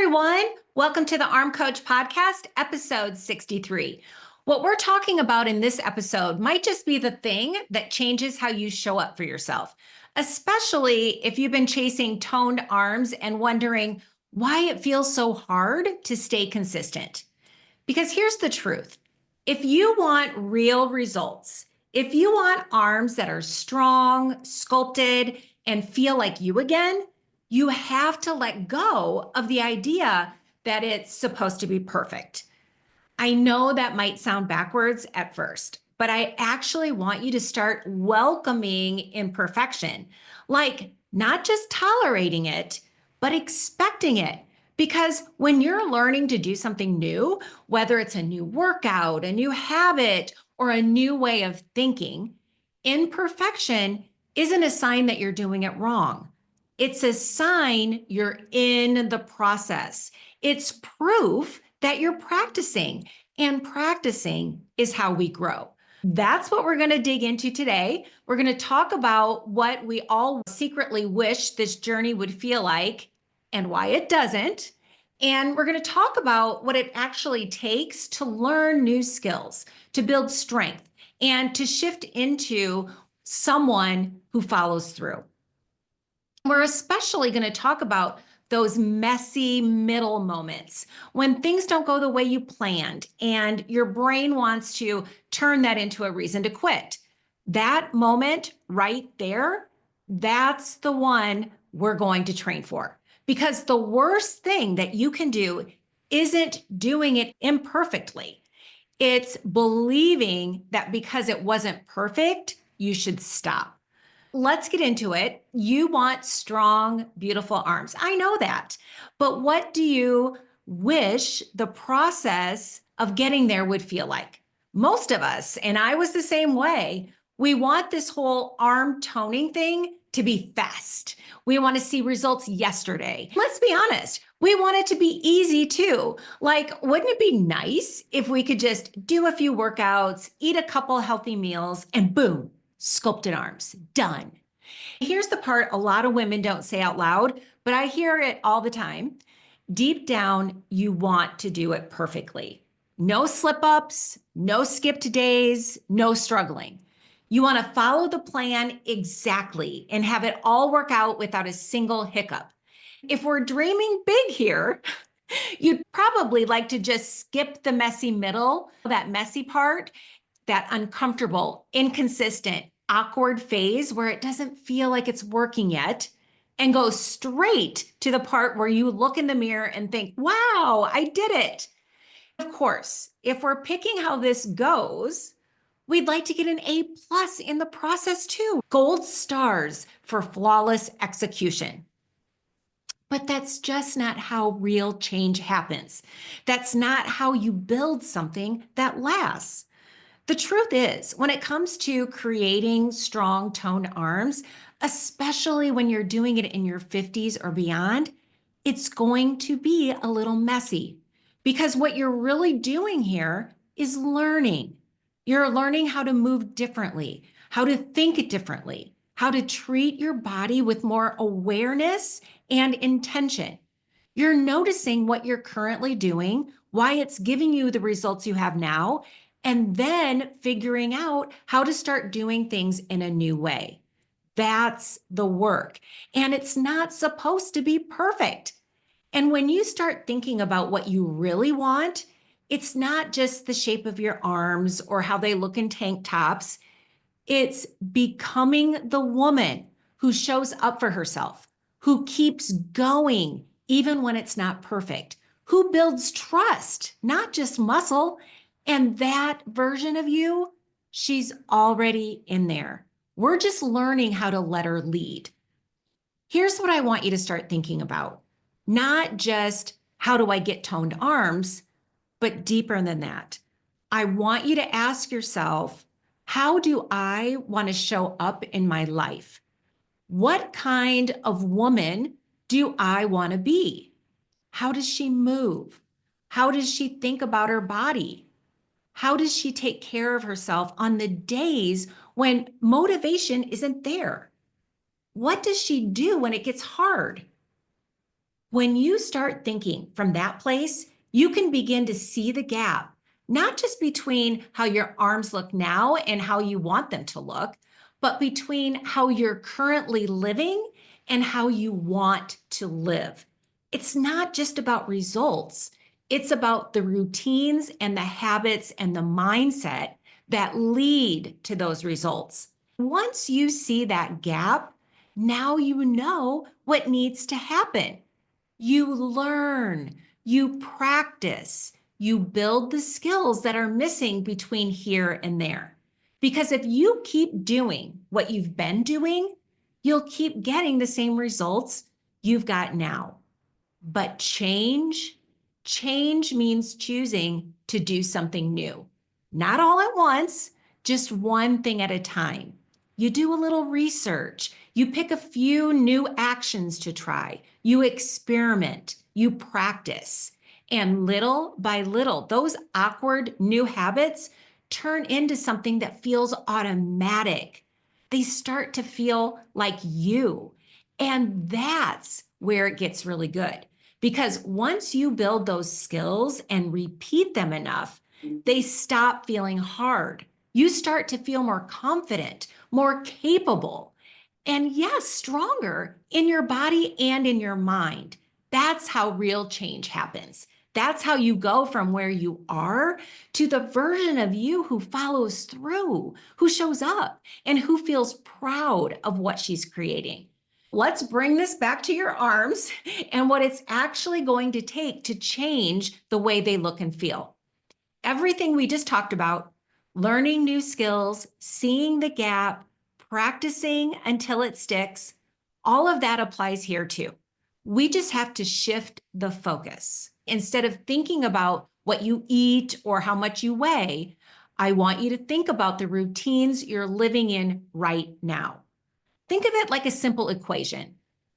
everyone. Welcome to the Arm Coach Podcast, episode 63. What we're talking about in this episode might just be the thing that changes how you show up for yourself, especially if you've been chasing toned arms and wondering why it feels so hard to stay consistent. Because here's the truth. If you want real results, if you want arms that are strong, sculpted, and feel like you again, you have to let go of the idea that it's supposed to be perfect. I know that might sound backwards at first, but I actually want you to start welcoming imperfection, like not just tolerating it, but expecting it. Because when you're learning to do something new, whether it's a new workout, a new habit, or a new way of thinking, imperfection isn't a sign that you're doing it wrong. It's a sign you're in the process. It's proof that you're practicing, and practicing is how we grow. That's what we're going to dig into today. We're going to talk about what we all secretly wish this journey would feel like and why it doesn't. And we're going to talk about what it actually takes to learn new skills, to build strength, and to shift into someone who follows through. We're especially going to talk about those messy middle moments when things don't go the way you planned and your brain wants to turn that into a reason to quit. That moment right there, that's the one we're going to train for. Because the worst thing that you can do isn't doing it imperfectly. It's believing that because it wasn't perfect, you should stop. Let's get into it. You want strong, beautiful arms. I know that. But what do you wish the process of getting there would feel like? Most of us, and I was the same way, we want this whole arm toning thing to be fast. We want to see results yesterday. Let's be honest. We want it to be easy too. Like, wouldn't it be nice if we could just do a few workouts, eat a couple healthy meals, and boom, sculpted arms, done. Here's the part a lot of women don't say out loud, but I hear it all the time. Deep down, you want to do it perfectly. No slip ups, no skipped days, no struggling. You want to follow the plan exactly and have it all work out without a single hiccup. If we're dreaming big here, you'd probably like to just skip the messy middle, that messy part, that uncomfortable, inconsistent, awkward phase where it doesn't feel like it's working yet, and go straight to the part where you look in the mirror and think, wow, I did it. Of course, if we're picking how this goes, we'd like to get an A+ in the process too. Gold stars for flawless execution. But that's just not how real change happens. That's not how you build something that lasts. The truth is, when it comes to creating strong toned arms, especially when you're doing it in your 50s or beyond, it's going to be a little messy because what you're really doing here is learning. You're learning how to move differently, how to think differently, how to treat your body with more awareness and intention. You're noticing what you're currently doing, why it's giving you the results you have now, and then figuring out how to start doing things in a new way. That's the work. And it's not supposed to be perfect. And when you start thinking about what you really want, it's not just the shape of your arms or how they look in tank tops. It's becoming the woman who shows up for herself, who keeps going even when it's not perfect, who builds trust, not just muscle. And that version of you, she's already in there. We're just learning how to let her lead. Here's what I want you to start thinking about. Not just how do I get toned arms, but deeper than that. I want you to ask yourself, how do I want to show up in my life? What kind of woman do I want to be? How does she move? How does she think about her body? How does she take care of herself on the days when motivation isn't there? What does she do when it gets hard? When you start thinking from that place, you can begin to see the gap, not just between how your arms look now and how you want them to look, but between how you're currently living and how you want to live. It's not just about results, it's about the routines and the habits and the mindset that lead to those results. Once you see that gap, now you know what needs to happen. You learn, you practice, you build the skills that are missing between here and there. Because if you keep doing what you've been doing, you'll keep getting the same results you've got now. But change means choosing to do something new. Not all at once, just one thing at a time. You do a little research. You pick a few new actions to try. You experiment. You practice. And little by little, those awkward new habits turn into something that feels automatic. They start to feel like you. And that's where it gets really good. Because once you build those skills and repeat them enough, they stop feeling hard. You start to feel more confident, more capable, and yes, stronger in your body and in your mind. That's how real change happens. That's how you go from where you are to the version of you who follows through, who shows up, and who feels proud of what she's creating. Let's bring this back to your arms and what it's actually going to take to change the way they look and feel. Everything we just talked about, learning new skills, seeing the gap, practicing until it sticks, all of that applies here too. We just have to shift the focus. Instead of thinking about what you eat or how much you weigh, I want you to think about the routines you're living in right now. Think of it like a simple equation.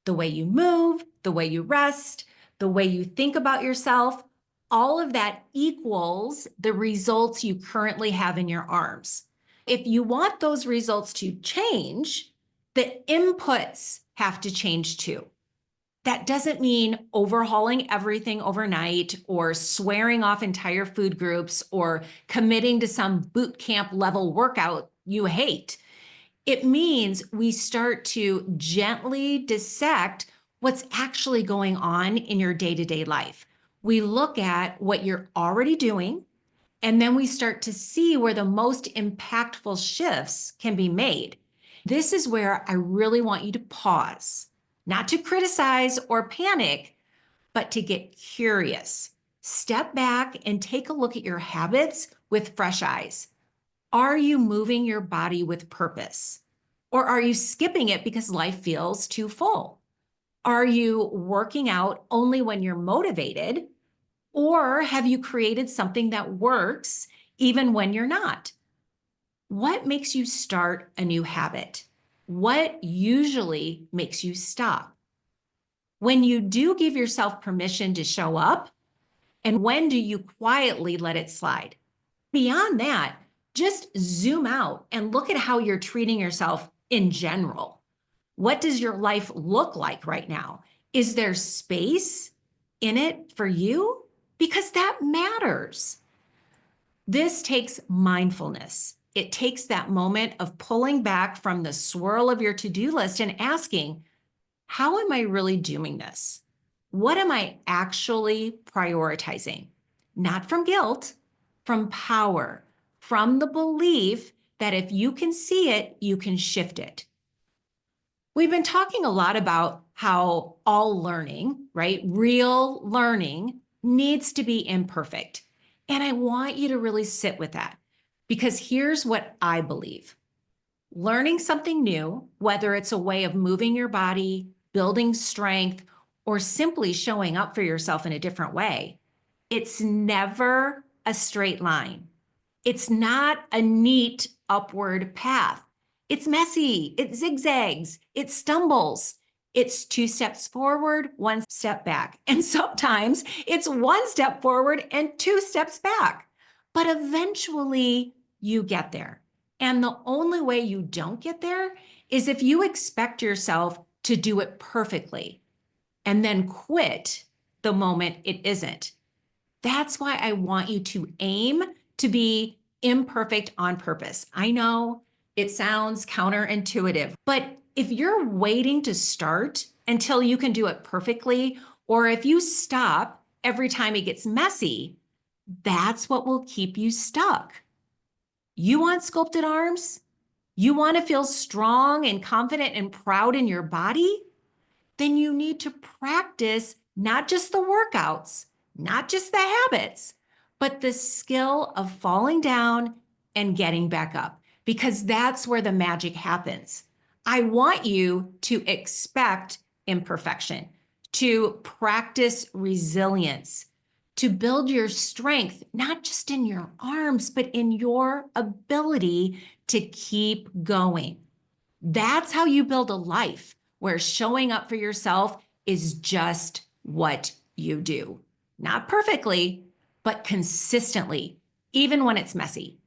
The way you move, the way you rest, the way you think about yourself, all of that equals the results you currently have in your arms. If you want those results to change, the inputs have to change too. That doesn't mean overhauling everything overnight or swearing off entire food groups or committing to some boot camp level workout you hate. It means we start to gently dissect what's actually going on in your day-to-day life. We look at what you're already doing, and then we start to see where the most impactful shifts can be made. This is where I really want you to pause, not to criticize or panic, but to get curious. Step back and take a look at your habits with fresh eyes. Are you moving your body with purpose? Or are you skipping it because life feels too full? Are you working out only when you're motivated? Or have you created something that works even when you're not? What makes you start a new habit? What usually makes you stop? When you do give yourself permission to show up, and when do you quietly let it slide? Beyond that, just zoom out and look at how you're treating yourself in general. What does your life look like right now? Is there space in it for you? Because that matters. This takes mindfulness. It takes that moment of pulling back from the swirl of your to-do list and asking, how am I really doing this? What am I actually prioritizing? Not from guilt, from power, from the belief that if you can see it, you can shift it. We've been talking a lot about how all learning, right? Real learning needs to be imperfect. And I want you to really sit with that because here's what I believe. Learning something new, whether it's a way of moving your body, building strength, or simply showing up for yourself in a different way, it's never a straight line. It's not a neat upward path. It's messy, it zigzags, it stumbles. It's 2 steps forward, 1 step back. And sometimes it's 1 step forward and 2 steps back. But eventually you get there. And the only way you don't get there is if you expect yourself to do it perfectly. and then quit the moment it isn't. That's why I want you to aim to be imperfect on purpose. I know it sounds counterintuitive, but if you're waiting to start until you can do it perfectly, or if you stop every time it gets messy, that's what will keep you stuck. You want sculpted arms? You want to feel strong and confident and proud in your body? Then you need to practice not just the workouts, not just the habits, but the skill of falling down and getting back up, because that's where the magic happens. I want you to expect imperfection, to practice resilience, to build your strength, not just in your arms, but in your ability to keep going. That's how you build a life where showing up for yourself is just what you do. Not perfectly, but consistently, even when it's messy.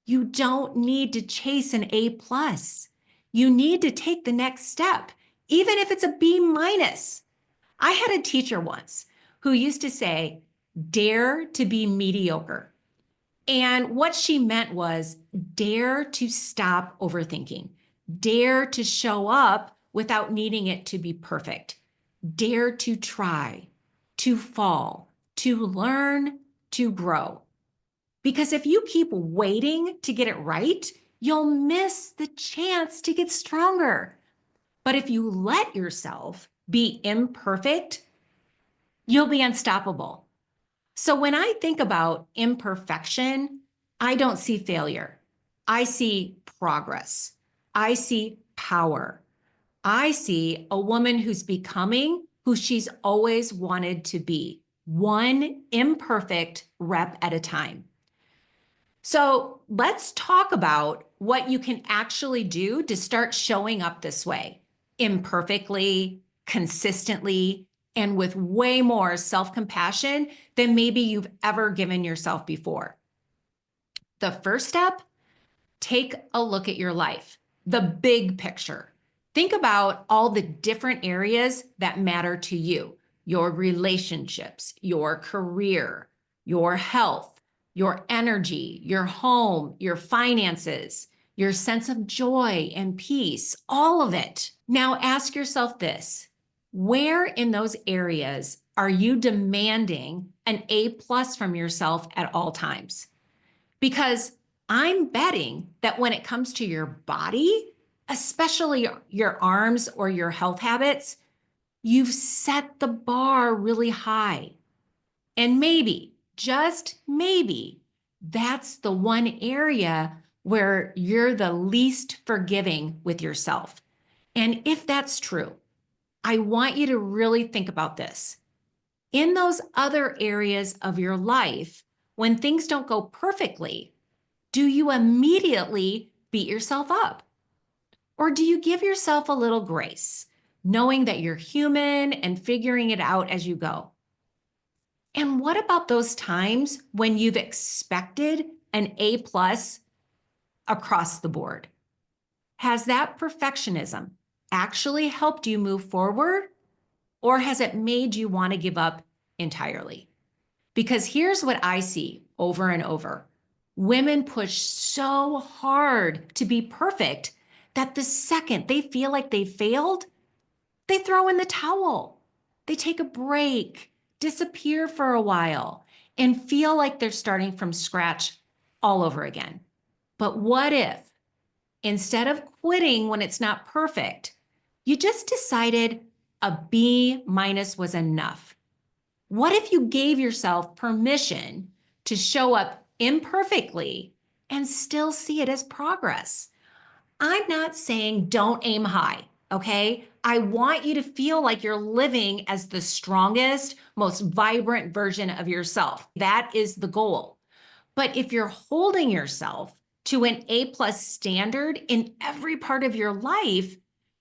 You don't need to chase an A plus. You need to take the next step, even if it's a B minus. I had a teacher once who used to say, dare to be mediocre. And what she meant was dare to stop overthinking, dare to show up without needing it to be perfect, dare to try, to fall, to learn, to grow. Because if you keep waiting to get it right, you'll miss the chance to get stronger. But if you let yourself be imperfect, you'll be unstoppable. So when I think about imperfection, I don't see failure. I see progress. I see power. I see a woman who's becoming who she's always wanted to be, one imperfect rep at a time. So let's talk about what you can actually do to start showing up this way, imperfectly, consistently, and with way more self-compassion than maybe you've ever given yourself before. The first step, take a look at your life, the big picture. Think about all the different areas that matter to you, your relationships, your career, your health, your energy, your home, your finances, your sense of joy and peace, all of it. Now ask yourself this, where in those areas are you demanding an A plus from yourself at all times? Because I'm betting that when it comes to your body, especially your arms or your health habits, you've set the bar really high. And maybe, just maybe, that's the one area where you're the least forgiving with yourself. And if that's true, I want you to really think about this. In those other areas of your life, when things don't go perfectly, do you immediately beat yourself up? Or do you give yourself a little grace, knowing that you're human and figuring it out as you go? And what about those times when you've expected an A plus across the board? Has that perfectionism actually helped you move forward, or has it made you want to give up entirely? Because here's what I see over and over. Women push so hard to be perfect that the second they feel like they failed, they throw in the towel. They take a break, disappear for a while, and feel like they're starting from scratch all over again. But what if, instead of quitting when it's not perfect, you just decided a B minus was enough? What if you gave yourself permission to show up imperfectly and still see it as progress? I'm not saying don't aim high, okay? I want you to feel like you're living as the strongest, most vibrant version of yourself. That is the goal. But if you're holding yourself to an A plus standard in every part of your life,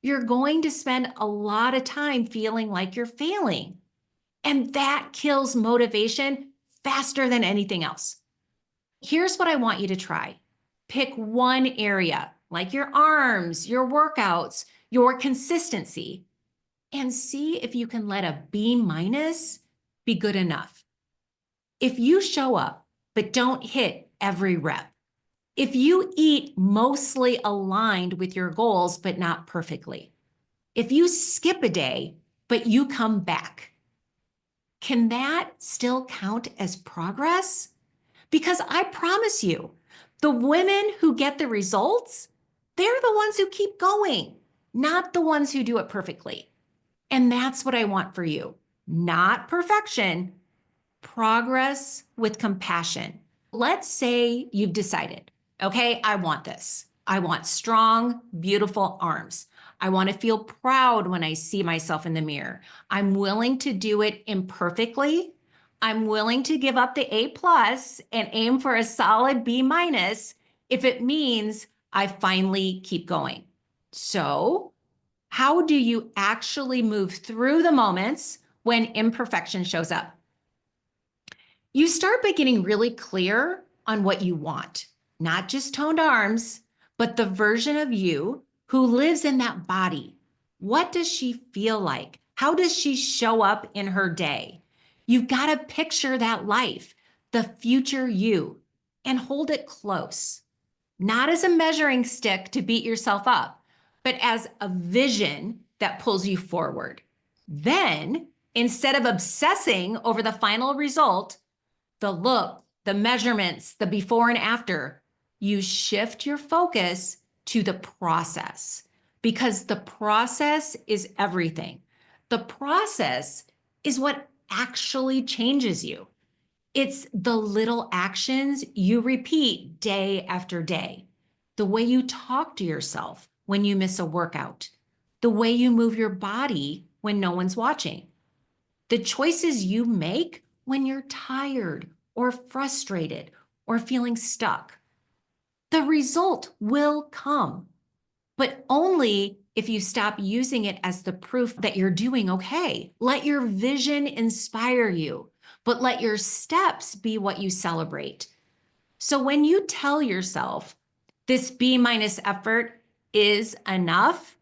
you're going to spend a lot of time feeling like you're failing. And that kills motivation faster than anything else. Here's what I want you to try. Pick one area, like your arms, your workouts, your consistency, and see if you can let a B minus be good enough. If you show up, but don't hit every rep, if you eat mostly aligned with your goals, but not perfectly, if you skip a day, but you come back, can that still count as progress? Because I promise you, the women who get the results, they're the ones who keep going, not the ones who do it perfectly. And that's what I want for you. Not perfection, progress with compassion. Let's say you've decided, okay, I want this. I want strong, beautiful arms. I want to feel proud when I see myself in the mirror. I'm willing to do it imperfectly. I'm willing to give up the A plus and aim for a solid B minus if it means I finally keep going. So, how do you actually move through the moments when imperfection shows up? You start by getting really clear on what you want, not just toned arms, but the version of you who lives in that body. What does she feel like? How does she show up in her day? You've got to picture that life, the future you, and hold it close, not as a measuring stick to beat yourself up, but as a vision that pulls you forward. Then, instead of obsessing over the final result, the look, the measurements, the before and after, you shift your focus to the process because the process is everything. The process is what actually changes you. It's the little actions you repeat day after day. The way you talk to yourself when you miss a workout, the way you move your body when no one's watching, the choices you make when you're tired or frustrated or feeling stuck. The result will come, but only if you stop using it as the proof that you're doing okay. Let your vision inspire you, but let your steps be what you celebrate. So when you tell yourself this B minus effort is enough,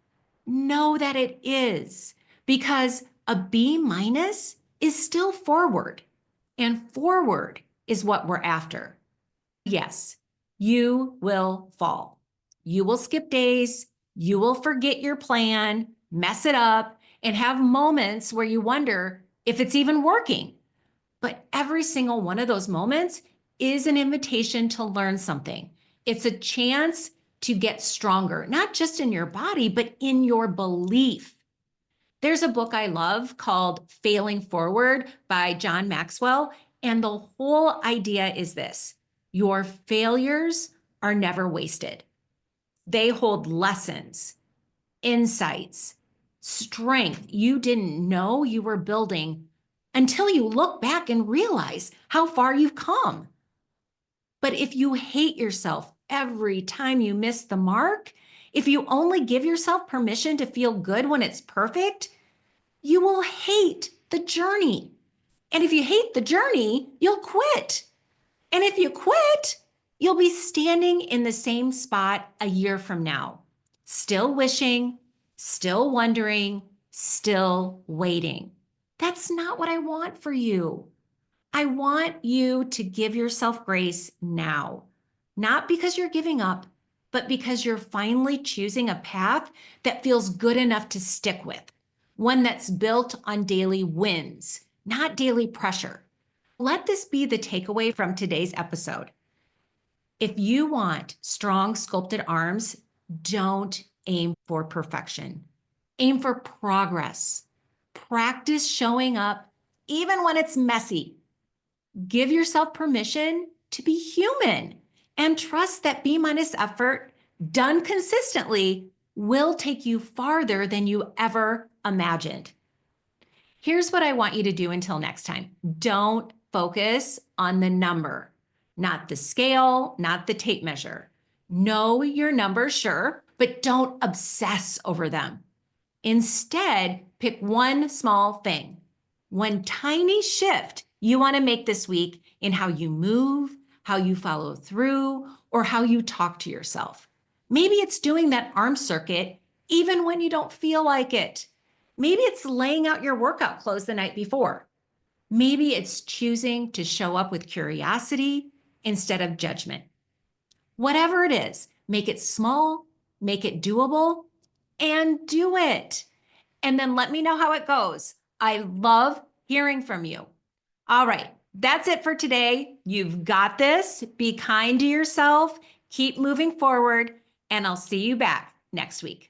know that it is, because a B minus is still forward, and forward is what we're after. Yes, you will fall. You will skip days. You will forget your plan, mess it up, and have moments where you wonder if it's even working. But every single one of those moments is an invitation to learn something. It's a chance to get stronger, not just in your body, but in your belief. There's a book I love called Failing Forward by John Maxwell. And the whole idea is this: your failures are never wasted. They hold lessons, insights, strength you didn't know you were building until you look back and realize how far you've come. But if you hate yourself every time you miss the mark, if you only give yourself permission to feel good when it's perfect, you will hate the journey. And if you hate the journey, you'll quit. And if you quit, you'll be standing in the same spot a year from now, still wishing, still wondering, still waiting. That's not what I want for you. I want you to give yourself grace now, not because you're giving up, but because you're finally choosing a path that feels good enough to stick with, one that's built on daily wins, not daily pressure. Let this be the takeaway from today's episode. If you want strong, sculpted arms, don't aim for perfection. Aim for progress. Practice showing up even when it's messy. Give yourself permission to be human and trust that B minus effort done consistently will take you farther than you ever imagined. Here's what I want you to do until next time. Don't focus on the number, not the scale, not the tape measure. Know your numbers, sure, but don't obsess over them. Instead, pick one small thing, one tiny shift you want to make this week in how you move, how you follow through, or how you talk to yourself. Maybe it's doing that arm circuit even when you don't feel like it. Maybe it's laying out your workout clothes the night before. Maybe it's choosing to show up with curiosity instead of judgment. Whatever it is, make it small, make it doable, and do it. And then let me know how it goes. I love hearing from you. All right, that's it for today. You've got this. Be kind to yourself, keep moving forward, and I'll see you back next week.